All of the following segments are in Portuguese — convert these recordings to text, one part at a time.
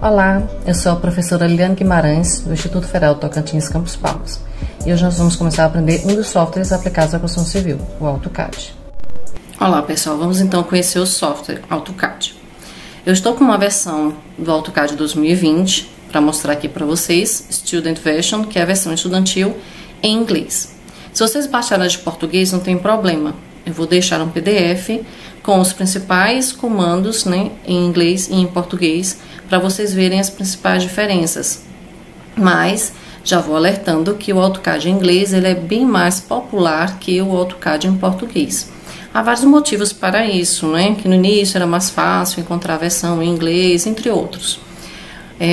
Olá, eu sou a professora Liliane Guimarães, do Instituto Federal Tocantins Campos Palmas. E hoje nós vamos começar a aprender um dos softwares aplicados à construção civil, o AutoCAD. Olá pessoal, vamos então conhecer o software AutoCAD. Eu estou com uma versão do AutoCAD 2020 para mostrar aqui para vocês, Student Version, que é a versão estudantil em inglês. Se vocês baixarem de português, não tem problema. Eu vou deixar um PDF com os principais comandos, né, em inglês e em português, para vocês verem as principais diferenças. Mas já vou alertando que o AutoCAD em inglês ele é bem mais popular que o AutoCAD em português. Há vários motivos para isso, né? Que no início era mais fácil encontrar a versão em inglês, entre outros.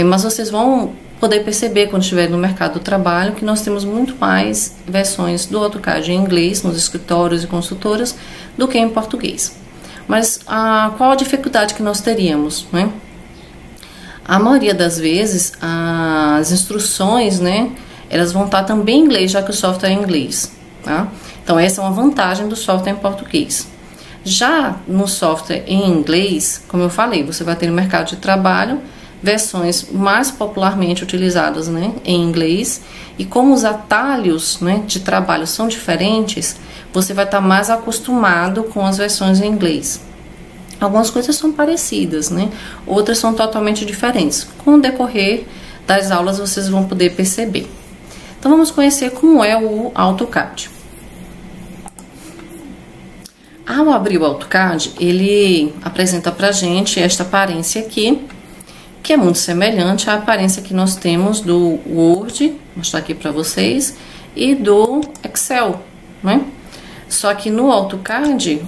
Mas vocês vão poder perceber quando estiver no mercado do trabalho que nós temos muito mais versões do AutoCAD em inglês nos escritórios e consultoras do que em português. Mas qual a dificuldade que nós teríamos, né? A maioria das vezes as instruções, né, elas vão estar também em inglês, já que o software é em inglês, tá? Então essa é uma vantagem do software em português. Já no software em inglês, como eu falei, você vai ter no mercado de trabalho versões mais popularmente utilizadas, né, em inglês, e como os atalhos, né, de trabalho são diferentes, você vai estar mais acostumado com as versões em inglês. Algumas coisas são parecidas, né, outras são totalmente diferentes. Com o decorrer das aulas vocês vão poder perceber. Então vamos conhecer como é o AutoCAD. Ao abrir o AutoCAD, ele apresenta pra gente esta aparência aqui, que é muito semelhante à aparência que nós temos do Word, vou mostrar aqui para vocês, e do Excel, né? Só que no AutoCAD,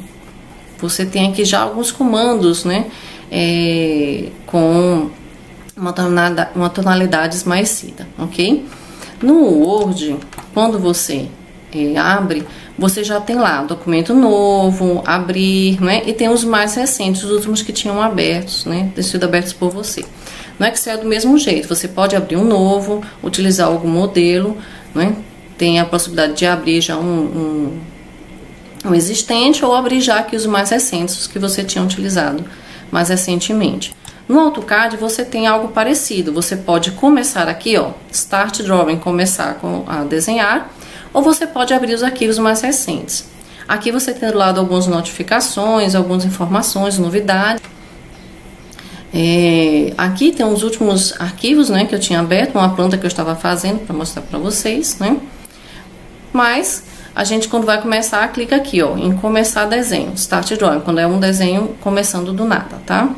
você tem aqui já alguns comandos, né? Com uma tonalidade esmaecida, ok? No Word, quando você abre, você já tem lá documento novo, abrir, né? E tem os mais recentes, os últimos que tinham abertos, né? Ter sido abertos por você. No Excel é do mesmo jeito, você pode abrir um novo, utilizar algum modelo, né? Tem a possibilidade de abrir já um existente ou abrir já aqui os mais recentes, os que você tinha utilizado mais recentemente. No AutoCAD você tem algo parecido, você pode começar aqui, ó, Start Drawing, começar a desenhar, ou você pode abrir os arquivos mais recentes. Aqui você tem do lado algumas notificações, algumas informações, novidades. Aqui tem os últimos arquivos, né, que eu tinha aberto, uma planta que eu estava fazendo para mostrar para vocês, né? Mas a gente, quando vai começar, clica aqui, ó, em começar desenho, Start Drawing, quando é um desenho começando do nada, tá?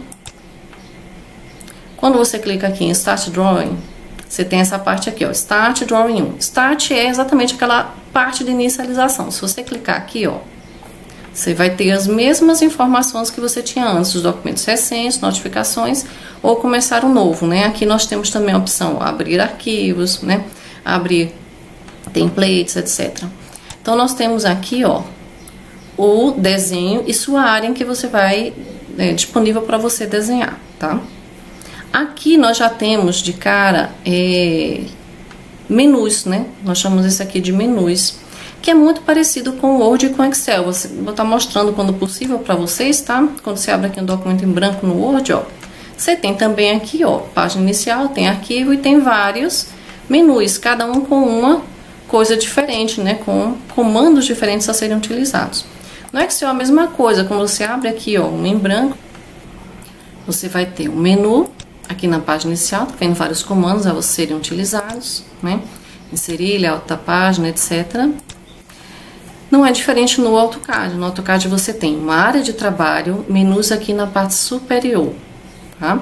Quando você clica aqui em Start Drawing, você tem essa parte aqui, ó, Start Drawing 1. Start é exatamente aquela parte de inicialização. Se você clicar aqui, ó, você vai ter as mesmas informações que você tinha antes, os documentos recentes, notificações, ou começar um novo, né? Aqui nós temos também a opção abrir arquivos, né? Abrir templates, etc. Então nós temos aqui, ó, o desenho e sua área em que você vai disponível para você desenhar, tá? Aqui nós já temos de cara menus, né? Nós chamamos isso aqui de menus, que é muito parecido com o Word e com o Excel. Vou estar mostrando quando possível para vocês, tá? Quando você abre aqui um documento em branco no Word, ó, você tem também aqui, ó, página inicial, tem arquivo e tem vários menus, cada um com uma coisa diferente, né? Com comandos diferentes a serem utilizados. No Excel é a mesma coisa, quando você abre aqui, ó, um em branco, você vai ter um menu aqui na página inicial, tá vendo vários comandos a serem utilizados, né? Inserir, alta página, etc. Não é diferente no AutoCAD. No AutoCAD você tem uma área de trabalho, menus aqui na parte superior, tá?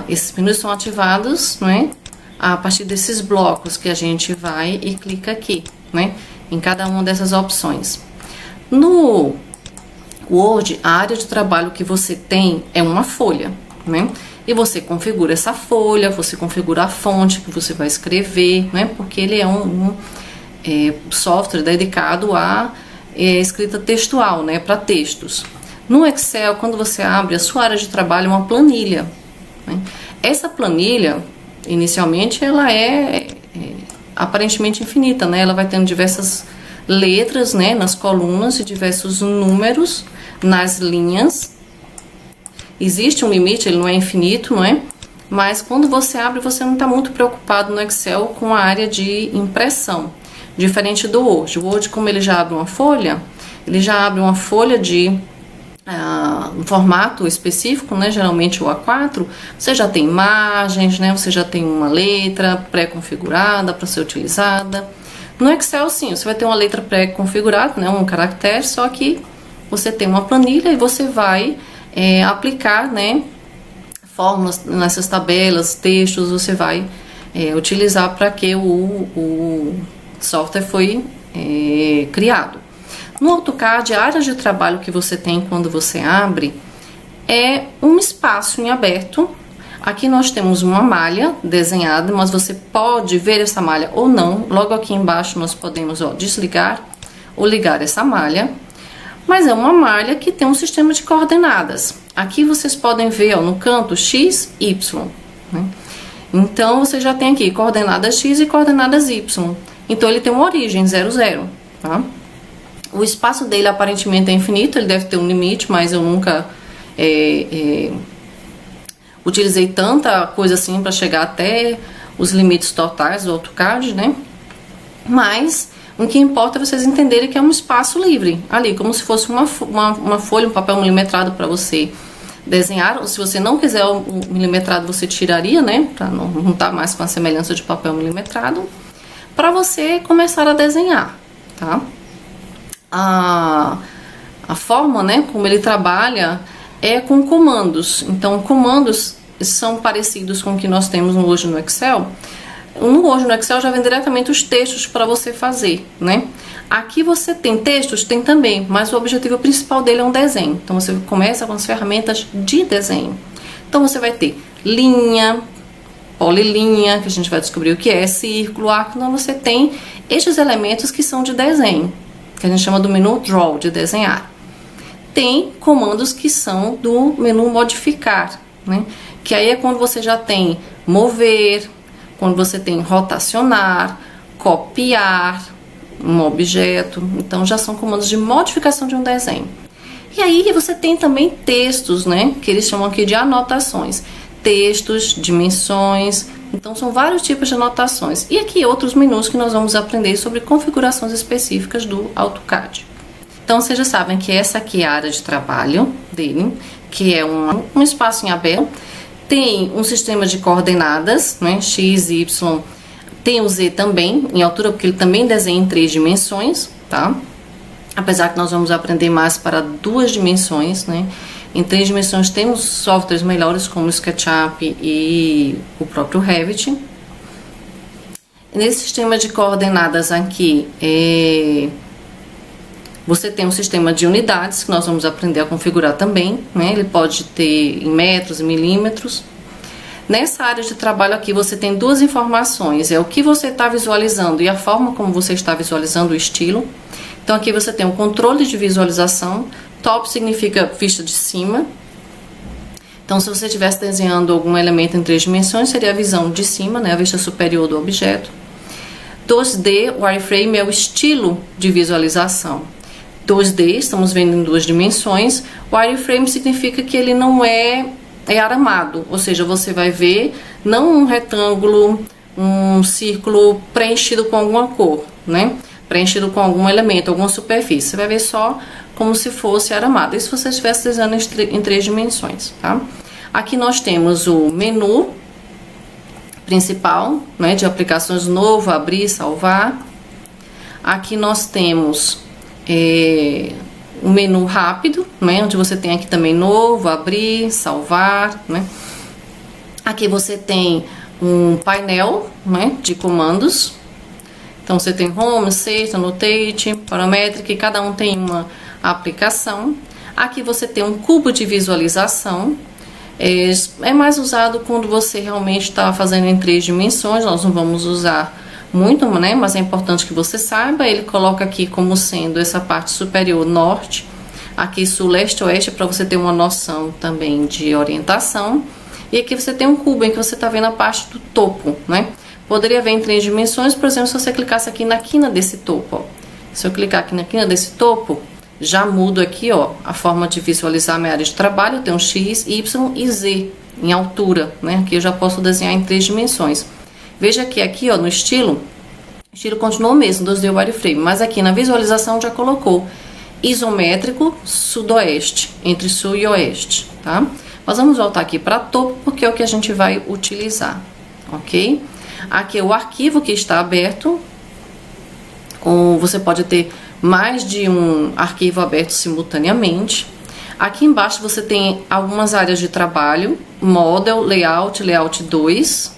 Esses menus são ativados, né, a partir desses blocos que a gente vai e clica aqui, né, em cada uma dessas opções. No Word, a área de trabalho que você tem é uma folha, né? E você configura essa folha, você configura a fonte que você vai escrever, né? Porque ele é um software dedicado à escrita textual, né? Para textos. No Excel, quando você abre, a sua área de trabalho é uma planilha, né? Essa planilha, inicialmente, ela é aparentemente infinita, né? Ela vai tendo diversas letras, né? Nas colunas e diversos números nas linhas. existe um limite, ele não é infinito, não é? Mas quando você abre, você não está muito preocupado no Excel com a área de impressão, diferente do Word. O Word, como ele já abre uma folha, ele já abre uma folha de um formato específico, né? Geralmente o A4, você já tem imagens, né? Você já tem uma letra pré-configurada para ser utilizada. No Excel, sim, você vai ter uma letra pré-configurada, né? Um caractere, só que você tem uma planilha e você vai aplicar, né? Fórmulas nessas tabelas, textos, você vai utilizar para que o software foi criado. No AutoCAD, a área de trabalho que você tem quando você abre é um espaço em aberto. Aqui nós temos uma malha desenhada, mas você pode ver essa malha ou não. Logo aqui embaixo nós podemos desligar ou ligar essa malha. Mas é uma malha que tem um sistema de coordenadas. Aqui vocês podem ver no canto X, Y. Né? Então você já tem aqui coordenadas X e coordenadas Y. Então ele tem uma origem 0, 0. Tá? O espaço dele aparentemente é infinito, ele deve ter um limite, mas eu nunca utilizei tanta coisa assim para chegar até os limites totais do AutoCAD, né? Mas o que importa é vocês entenderem que é um espaço livre, ali, como se fosse uma folha, um papel milimetrado para você desenhar. Ou se você não quiser o milimetrado, você tiraria, né? Para não estar mais com a semelhança de papel milimetrado, para você começar a desenhar, tá? A forma, né, como ele trabalha é com comandos. Então, comandos são parecidos com o que nós temos hoje no Excel. Hoje no Excel já vem diretamente os textos para você fazer, né? Aqui você tem textos, tem também, mas o objetivo principal dele é um desenho. Então, você começa com as ferramentas de desenho. Então, você vai ter linha, polilinha, que a gente vai descobrir o que é, círculo, arco. Então, você tem estes elementos que são de desenho, que a gente chama do menu Draw, de desenhar. Tem comandos que são do menu Modificar, né? Que aí é quando você já tem mover, quando você tem rotacionar, copiar um objeto. Então já são comandos de modificação de um desenho. E aí você tem também textos, né? Que eles chamam aqui de anotações. Textos, dimensões. Então são vários tipos de anotações. E aqui outros menus que nós vamos aprender sobre configurações específicas do AutoCAD. Então vocês já sabem que essa aqui é a área de trabalho dele, que é um espaço em aberto. Tem um sistema de coordenadas, né? X, Y. Tem o Z também, em altura, porque ele também desenha em 3 dimensões, tá? Apesar que nós vamos aprender mais para 2 dimensões, né? Em 3 dimensões temos softwares melhores como o SketchUp e o próprio Revit. Nesse sistema de coordenadas aqui, você tem um sistema de unidades que nós vamos aprender a configurar também, né? Ele pode ter em metros e milímetros. Nessa área de trabalho aqui você tem 2 informações, é o que você está visualizando e a forma como você está visualizando o estilo. Então aqui você tem um controle de visualização. Top significa vista de cima. Então se você estivesse desenhando algum elemento em 3 dimensões, seria a visão de cima, né? A vista superior do objeto. 2D, wireframe é o estilo de visualização. 2D, estamos vendo em 2 dimensões. Wireframe significa que ele não é aramado, ou seja, você vai ver não um retângulo, um círculo preenchido com alguma cor, né? Preenchido com algum elemento, alguma superfície. Você vai ver só como se fosse aramado. Isso se você estivesse desenhando em 3 dimensões, tá? Aqui nós temos o menu principal, né? De aplicações novo, abrir, salvar. Aqui nós temos um menu rápido, né? Onde você tem aqui também novo, abrir, salvar, né? Aqui você tem um painel, né? De comandos. Então você tem Home, Set, Annotate, Parametric, cada um tem uma aplicação. Aqui você tem um cubo de visualização. É mais usado quando você realmente está fazendo em 3 dimensões. Nós não vamos usar muito, né? Mas é importante que você saiba. Ele coloca aqui como sendo essa parte superior norte, aqui sul, leste, oeste, para você ter uma noção também de orientação. E aqui você tem um cubo em que você está vendo a parte do topo, né? Poderia ver em 3 dimensões, por exemplo, se você clicasse aqui na quina desse topo, ó. Se eu clicar aqui na quina desse topo, já mudo aqui, ó, a forma de visualizar a minha área de trabalho. Eu tenho X, Y e Z em altura, né? Aqui eu já posso desenhar em 3 dimensões. Veja que aqui, ó, no estilo, o estilo continuou o mesmo, 2D wireframe, mas aqui na visualização já colocou isométrico sudoeste, entre sul e oeste, tá? Mas vamos voltar aqui para topo, porque é o que a gente vai utilizar, ok? Aqui é o arquivo que está aberto, ou você pode ter mais de um arquivo aberto simultaneamente. Aqui embaixo você tem algumas áreas de trabalho, Model, Layout, Layout 2.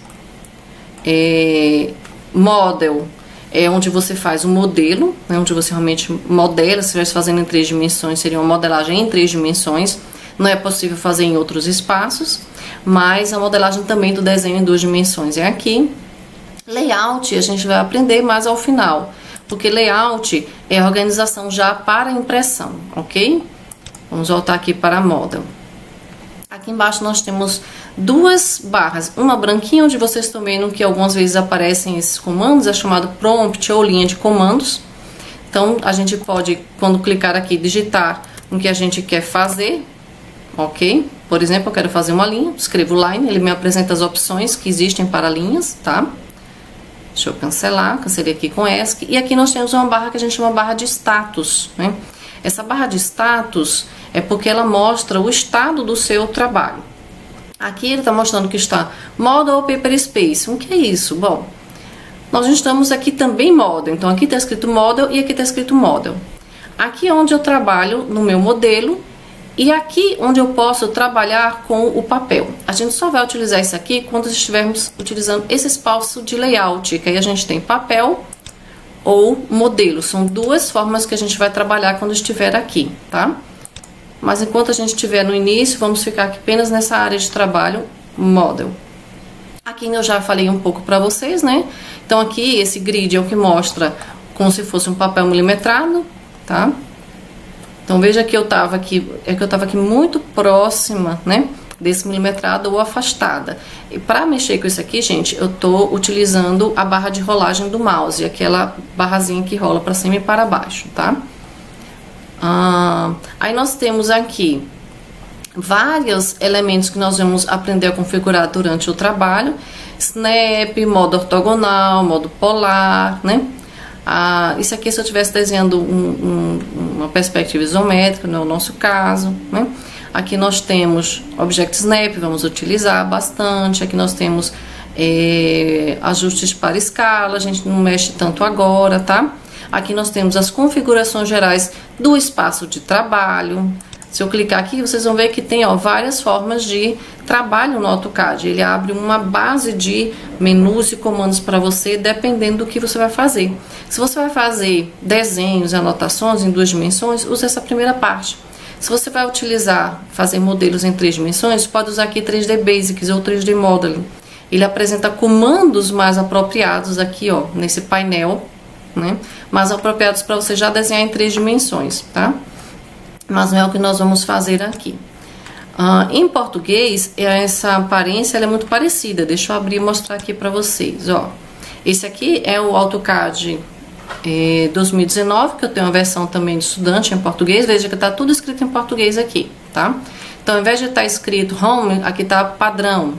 Model é onde você faz o modelo, né, onde você realmente modela. Se estivesse fazendo em 3 dimensões, seria uma modelagem em 3 dimensões. Não é possível fazer em outros espaços, mas a modelagem também do desenho em 2 dimensões é aqui. Layout a gente vai aprender mais ao final, porque layout é a organização já para impressão, ok? Vamos voltar aqui para a Model. Aqui embaixo nós temos 2 barras, uma branquinha onde vocês estão vendo que algumas vezes aparecem esses comandos, é chamado prompt ou linha de comandos. Então a gente pode, quando clicar aqui, digitar o que a gente quer fazer, ok? Por exemplo, eu quero fazer uma linha, escrevo line, ele me apresenta as opções que existem para linhas, tá? Deixa eu cancelar, cancelei aqui com ESC. E aqui nós temos uma barra que a gente chama barra de status, né? Essa barra de status é porque ela mostra o estado do seu trabalho. Aqui ele está mostrando que está Model Paper Space. O que é isso? Bom, nós estamos aqui também Model. Então aqui está escrito Model e aqui está escrito Model. Aqui é onde eu trabalho no meu modelo e aqui onde eu posso trabalhar com o papel. A gente só vai utilizar isso aqui quando estivermos utilizando esse espaço de layout, que aí a gente tem papel ou modelo. São 2 formas que a gente vai trabalhar quando estiver aqui, tá? Mas enquanto a gente estiver no início, vamos ficar aqui apenas nessa área de trabalho, Model. Aqui eu já falei um pouco para vocês, né? Então aqui esse grid é o que mostra como se fosse um papel milimetrado, tá? Então veja que eu tava aqui, muito próxima, né, desse milimetrado ou afastada. E para mexer com isso aqui, gente, eu tô utilizando a barra de rolagem do mouse, aquela barrazinha que rola para cima e para baixo, tá? Aí nós temos aqui vários elementos que nós vamos aprender a configurar durante o trabalho. Snap, modo ortogonal, modo polar, né? Isso aqui se eu estivesse desenhando uma perspectiva isométrica, no nosso caso, né? Aqui nós temos Object Snap, vamos utilizar bastante. Aqui nós temos ajustes para escala, a gente não mexe tanto agora, tá? Aqui nós temos as configurações gerais do espaço de trabalho. Se eu clicar aqui, vocês vão ver que tem, ó, várias formas de trabalho no AutoCAD. Ele abre uma base de menus e comandos para você, dependendo do que você vai fazer. Se você vai fazer desenhos e anotações em 2 dimensões, use essa primeira parte. Se você vai fazer modelos em 3 dimensões, pode usar aqui 3D Basics ou 3D Modeling. Ele apresenta comandos mais apropriados aqui, ó, nesse painel, né? Mais apropriados para você já desenhar em 3 dimensões, tá? Mas não é o que nós vamos fazer aqui. Em português, essa aparência ela é muito parecida. Deixa eu abrir e mostrar aqui para vocês, ó. Esse aqui é o AutoCAD 2019, que eu tenho uma versão também de estudante em português. Veja que tá tudo escrito em português aqui, tá? Então, ao invés de estar escrito home, aqui tá padrão.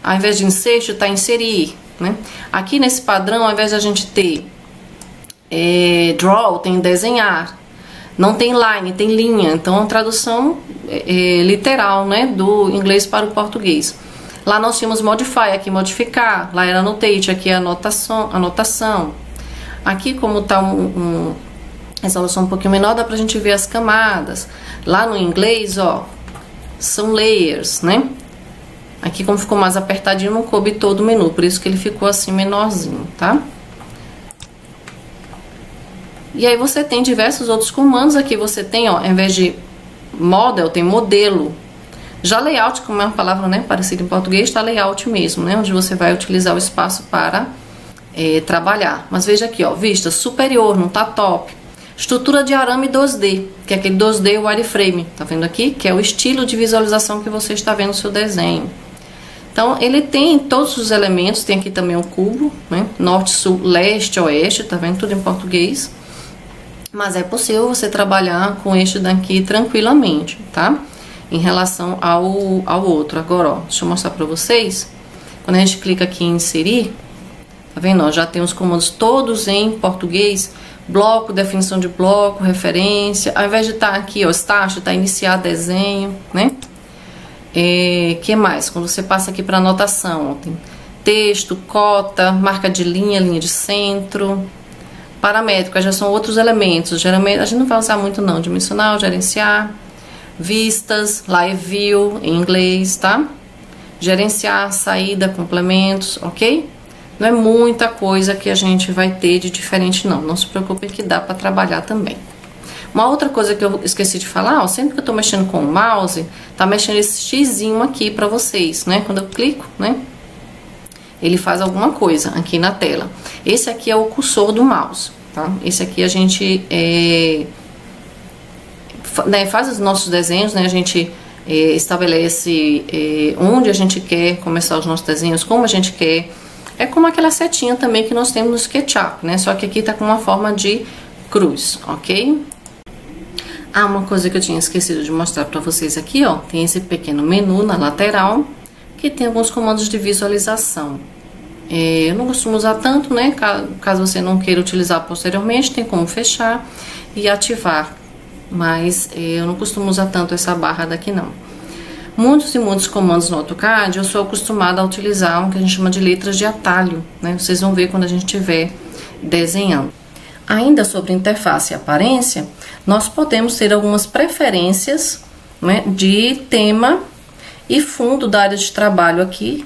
Ao invés de insert, tá inserir, né? Aqui nesse padrão, ao invés de a gente ter draw, tem desenhar. Não tem line, tem linha. Então, é uma tradução literal, né, do inglês para o português. Lá nós tínhamos modify, aqui modificar. Lá era annotate, aqui é anotação. Aqui, como está uma resolução um pouquinho menor, dá pra gente ver as camadas. Lá no inglês, ó, são layers, né? Aqui, como ficou mais apertadinho, não coube todo o menu. Por isso que ele ficou assim menorzinho, tá? E aí você tem diversos outros comandos. Aqui você tem, ó, ao invés de model, tem modelo. Já layout, como é uma palavra, né, parecida em português, está layout mesmo, né, onde você vai utilizar o espaço para trabalhar. Mas veja aqui, ó, vista superior, não tá top. Estrutura de arame 2D, que é aquele 2D wireframe, tá vendo aqui? Que é o estilo de visualização que você está vendo no seu desenho. Então, ele tem todos os elementos, tem aqui também o cubo, né, norte, sul, leste, oeste, tá vendo? Tudo em português. Mas é possível você trabalhar com este daqui tranquilamente, tá? Em relação ao outro. Agora, ó, deixa eu mostrar pra vocês. Quando a gente clica aqui em inserir, tá vendo? Ó, já tem os comandos todos em português. Bloco, definição de bloco, referência. Ao invés de estar aqui, ó, start, tá iniciar desenho, né? Que mais? Quando você passa aqui para anotação, ó, tem texto, cota, marca de linha, linha de centro. Paramétricas já são outros elementos. Geralmente a gente não vai usar muito não. Dimensional, gerenciar, vistas, live view em inglês, tá? Gerenciar, saída, complementos, ok? Não é muita coisa que a gente vai ter de diferente não. Não se preocupe que dá para trabalhar também. Uma outra coisa que eu esqueci de falar, ó, sempre que eu tô mexendo com o mouse, tá mexendo esse xizinho aqui para vocês, né? Quando eu clico, né? Ele faz alguma coisa aqui na tela. Esse aqui é o cursor do mouse, tá? Esse aqui a gente faz os nossos desenhos, né? A gente estabelece onde a gente quer começar os nossos desenhos, como a gente quer. É como aquela setinha também que nós temos no SketchUp, né? Só que aqui tá com uma forma de cruz, ok? Ah, uma coisa que eu tinha esquecido de mostrar pra vocês aqui, ó. Tem esse pequeno menu na lateral, que tem alguns comandos de visualização. Eu não costumo usar tanto, né? Caso você não queira utilizar posteriormente, tem como fechar e ativar. Mas eu não costumo usar tanto essa barra daqui, não. Muitos e muitos comandos no AutoCAD eu sou acostumada a utilizar o que a gente chama de letras de atalho, né? Vocês vão ver quando a gente estiver desenhando. Ainda sobre interface e aparência, nós podemos ter algumas preferências, né, de tema e fundo da área de trabalho aqui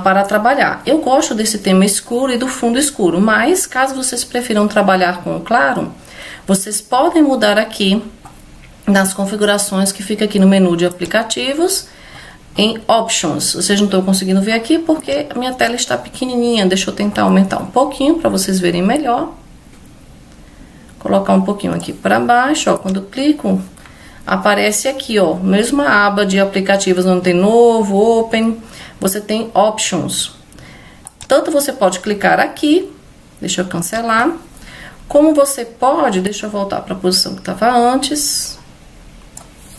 para trabalhar. Eu gosto desse tema escuro e do fundo escuro, mas caso vocês prefiram trabalhar com o claro, vocês podem mudar aqui nas configurações que fica aqui no menu de aplicativos, em Options. Vocês não estão conseguindo ver aqui porque a minha tela está pequenininha. Deixa eu tentar aumentar um pouquinho para vocês verem melhor. Colocar um pouquinho aqui para baixo, ó. Quando eu clico, aparece aqui, ó, mesma aba de aplicativos onde tem novo, Open, você tem Options. Tanto você pode clicar aqui, deixa eu cancelar, como você pode, deixa eu voltar para a posição que estava antes,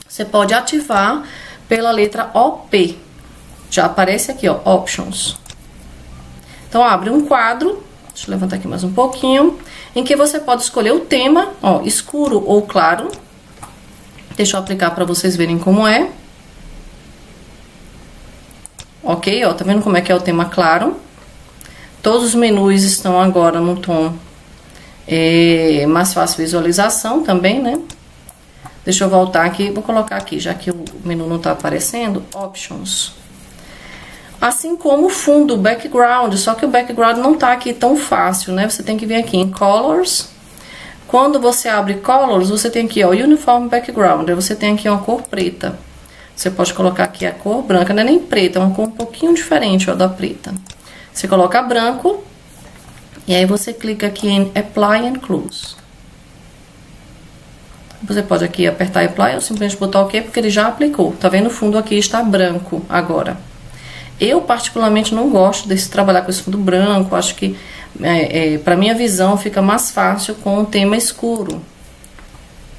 você pode ativar pela letra OP. Já aparece aqui, ó, Options. Então, abre um quadro, deixa eu levantar aqui mais um pouquinho, em que você pode escolher o tema, ó, escuro ou claro. Deixa eu aplicar para vocês verem como é. Ok, ó, tá vendo como é que é o tema claro? Todos os menus estão agora no tom mais fácil visualização também, né? Deixa eu voltar aqui, vou colocar aqui, já que o menu não tá aparecendo, Options. Assim como o fundo, background, só que o background não tá aqui tão fácil, né? Você tem que vir aqui em Colors. Quando você abre Colors, você tem aqui, ó, Uniform Background. Aí você tem aqui uma cor preta. Você pode colocar aqui a cor branca, não é nem preta, é uma cor um pouquinho diferente, ó, da preta. Você coloca branco, e aí você clica aqui em Apply and Close. Você pode aqui apertar Apply ou simplesmente botar OK, porque ele já aplicou. Tá vendo? O fundo aqui está branco agora. Eu, particularmente, não gosto desse trabalhar com esse fundo branco. Acho que, para minha visão, fica mais fácil com o tema escuro.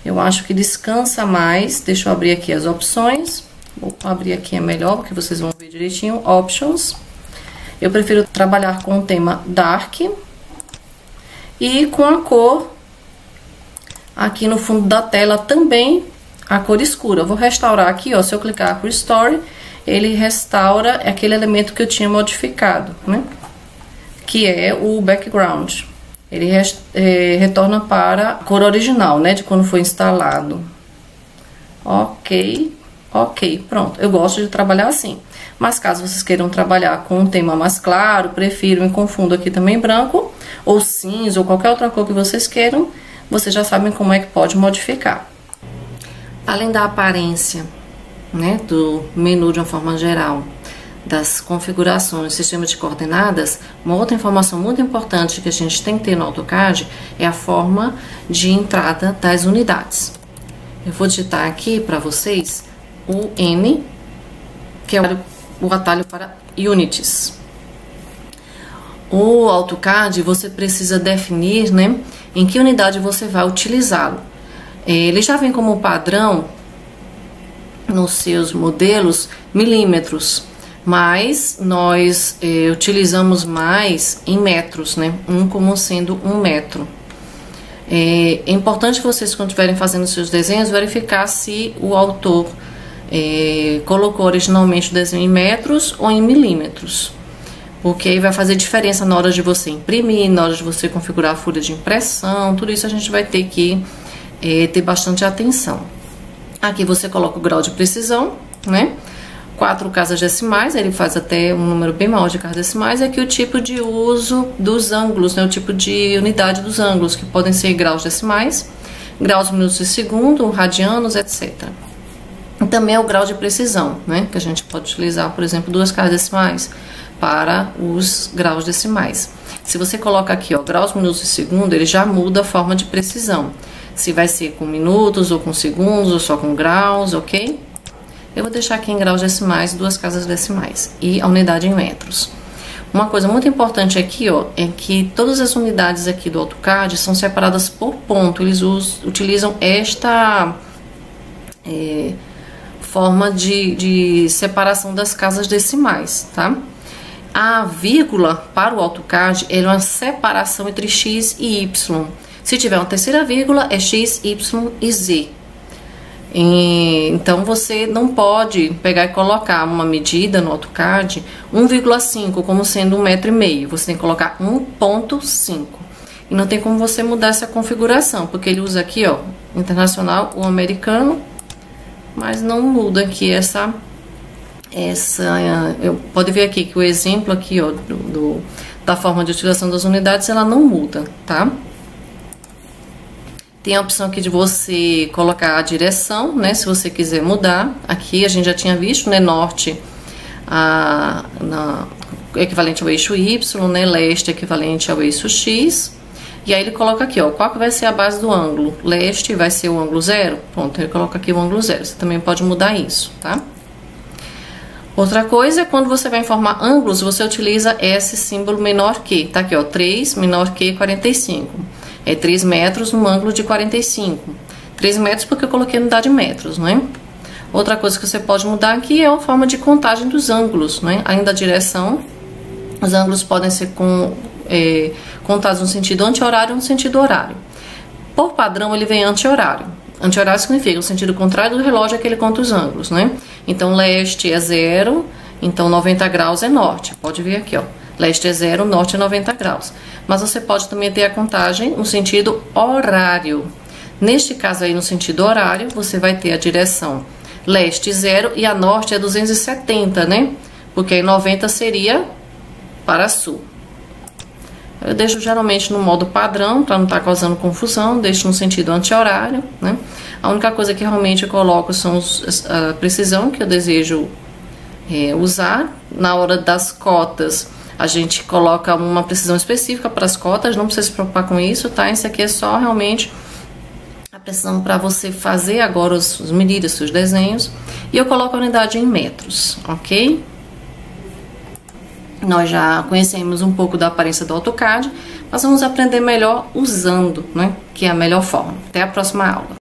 Eu acho que descansa mais. Deixa eu abrir aqui as opções. Vou abrir aqui, é melhor, porque vocês vão ver direitinho. Options. Eu prefiro trabalhar com o tema Dark. E com a cor, aqui no fundo da tela também, a cor escura. Eu vou restaurar aqui, ó. Se eu clicar com Restore, ele restaura aquele elemento que eu tinha modificado, né? Que é o background. Ele retorna para a cor original, né? De quando foi instalado. Ok, ok, pronto. Eu gosto de trabalhar assim. Mas caso vocês queiram trabalhar com um tema mais claro, prefiro em fundo aqui também branco, ou cinza, ou qualquer outra cor que vocês queiram, vocês já sabem como é que pode modificar. Além da aparência, né, do menu de uma forma geral, das configurações, sistema de coordenadas, uma outra informação muito importante que a gente tem que ter no AutoCAD é a forma de entrada das unidades. Eu vou digitar aqui para vocês o N, que é o atalho para Unities. O AutoCAD, você precisa definir, né, em que unidade você vai utilizá-lo. Ele já vem como padrão nos seus modelos milímetros, mas nós utilizamos mais em metros, né? Como sendo 1 metro. É importante vocês, quando estiverem fazendo seus desenhos, verificar se o autor colocou originalmente o desenho em metros ou em milímetros, porque aí vai fazer diferença na hora de você imprimir, na hora de você configurar a folha de impressão. Tudo isso a gente vai ter que ter bastante atenção. Aqui você coloca o grau de precisão, né? 4 casas decimais, ele faz até um número bem maior de casas decimais. E aqui o tipo de uso dos ângulos, né? O tipo de unidade dos ângulos, que podem ser graus decimais, graus, minutos e segundo, radianos, etc. E também é o grau de precisão, né? Que a gente pode utilizar, por exemplo, 2 casas decimais para os graus decimais. Se você coloca aqui, ó, graus, minutos e segundo, ele já muda a forma de precisão. Se vai ser com minutos, ou com segundos, ou só com graus, ok? Eu vou deixar aqui em graus decimais, 2 casas decimais, e a unidade em metros. Uma coisa muito importante aqui, ó, é que todas as unidades aqui do AutoCAD são separadas por ponto. Eles utilizam esta forma de separação das casas decimais, tá? A vírgula para o AutoCAD é uma separação entre X e Y. Se tiver uma terceira vírgula, é X, Y e Z. Então você não pode pegar e colocar uma medida no AutoCAD 1,5 como sendo 1,5 m. Você tem que colocar 1,5. E não tem como você mudar essa configuração, porque ele usa aqui, ó, internacional, o americano, mas não muda aqui pode ver aqui que o exemplo aqui, ó, da forma de utilização das unidades, ela não muda, tá? Tem a opção aqui de você colocar a direção, né? Se você quiser mudar. Aqui a gente já tinha visto, né? Norte equivalente ao eixo Y, né? Leste equivalente ao eixo X. E aí ele coloca aqui, ó, qual que vai ser a base do ângulo? Leste vai ser o ângulo 0? Pronto, ele coloca aqui o ângulo 0. Você também pode mudar isso, tá? Outra coisa é quando você vai informar ângulos, você utiliza esse símbolo menor que. Tá aqui, ó, 3 menor que 45. É 3 metros no ângulo de 45. 3 metros porque eu coloquei a unidade em metros, né? Outra coisa que você pode mudar aqui é a forma de contagem dos ângulos, né? Além da direção, os ângulos podem ser contados no sentido anti-horário ou no sentido horário. Por padrão, ele vem anti-horário. Anti-horário significa o sentido contrário do relógio é que ele conta os ângulos, né? Então, leste é 0, então 90 graus é norte. Pode ver aqui, ó. Leste é 0, norte é 90 graus. Mas você pode também ter a contagem no sentido horário. Neste caso aí, no sentido horário, você vai ter a direção leste 0 e a norte é 270, né? Porque aí 90 seria para sul. Eu deixo geralmente no modo padrão, para não estar causando confusão, deixo no sentido anti-horário, né? A única coisa que realmente eu coloco são a precisão que eu desejo usar. Na hora das cotas, a gente coloca uma precisão específica para as cotas, não precisa se preocupar com isso, tá? Esse aqui é só realmente a precisão para você fazer agora as medidas, seus desenhos. E eu coloco a unidade em metros, ok? Nós já conhecemos um pouco da aparência do AutoCAD, mas vamos aprender melhor usando, né? Que é a melhor forma. Até a próxima aula.